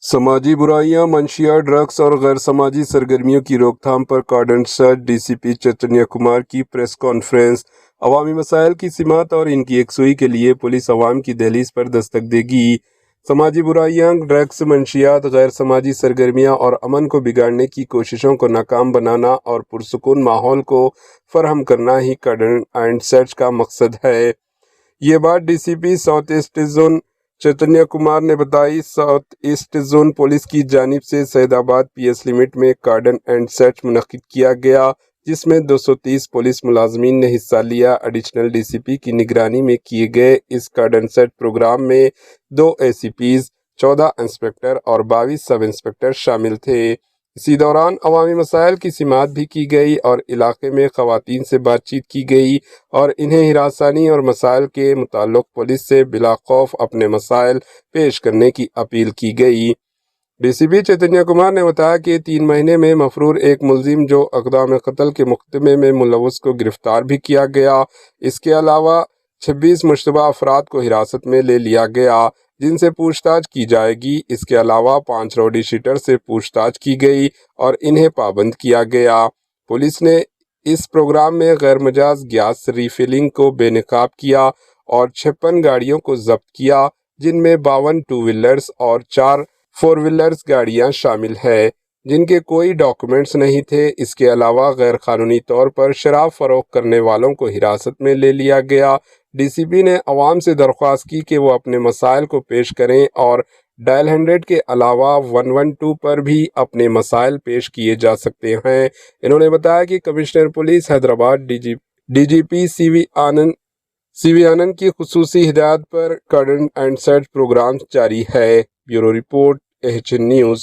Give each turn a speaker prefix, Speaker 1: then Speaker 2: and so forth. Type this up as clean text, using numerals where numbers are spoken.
Speaker 1: سماجی برائیاں، منشیات، ڈرگس اور غیر سماجی سرگرمیوں کی روک تھام پر کارڈن سرچ۔ ڈی سی پی چیتنیہ کمار کی پریس کانفرنس۔ عوامی مسائل کی سماعت اور ان کی یکسوئی کے لیے پولیس عوام کی دہلیز پر دستک دے گی۔ سماجی برائیاں، ڈرگس، منشیات، غیر سماجی سرگرمیاں اور امن کو بگاڑنے کی کوششوں کو ناکام بنانا اور پرسکون ماحول کو فراہم کرنا ہی کارڈن اینڈ سرچ کا مقصد ہے۔ یہ بات ڈی سی پی south asset zone Chaitanya Kumar نے بتائی۔ ساؤتھ ایسٹ زون پولیس کی جانب سے سعید آباد پی ایس لمٹ میں کارڈن اینڈ سرچ منعقد کیا گیا، جس میں 230 پولیس ملازمین نے حصہ لیا۔ ایڈیشنل ڈی سی پی کی نگرانی میں کیے گئے اس کارڈن سرچ پروگرام میں 2 اے سی پیز، 14 انسپکٹر اور 22 سب انسپکٹر شامل تھے۔ اسی دوران عوامی مسائل کی سماعت بھی کی گئی اور علاقے میں خواتین سے بات چیت کی گئی اور انہیں ہراسانی اور مسائل کے متعلق پولیس سے بلا خوف اپنے مسائل پیش کرنے کی اپیل کی گئی۔ ڈی سی پی چیتنیہ کمار نے بتایا کہ 3 مہینے میں مفرور ایک ملزم جو اقدام قتل کے مقدمے میں ملوث کو گرفتار بھی کیا گیا۔ اس کے علاوہ 26 مشتبہ افراد کو حراست میں لے لیا گیا، جن سے پوچھ تاچھ کی جائے گی۔ اس کے علاوہ 5 راؤڈی شیٹر سے پوچھ تاچھ کی گئی اور انہیں پابند کیا گیا۔ پولیس نے اس پروگرام میں غیر مجاز گیس ری فلنگ کو بے نقاب کیا اور 56 گاڑیوں کو ضبط کیا، جن میں 52 2 ویلرز اور 4 4 ویلرز گاڑیاں شامل ہیں، جن کے کوئی ڈاکومنٹس نہیں تھے۔ اس کے علاوہ غیر قانونی طور پر شراب فروخت کرنے والوں کو حراست میں لے لیا گیا۔ ڈی سی پی نے عوام سے درخواست کی کہ وہ اپنے مسائل کو پیش کریں اور ڈائل 100 کے علاوہ 112 پر بھی اپنے مسائل پیش کیے جا سکتے ہیں۔ انہوں نے بتایا کہ commissioner police Hyderabad D G P C V Anand کی خصوصی ہدایت پر کارڈن اینڈ سرچ پروگرام جاری ہے۔ Bureau report, AHN news.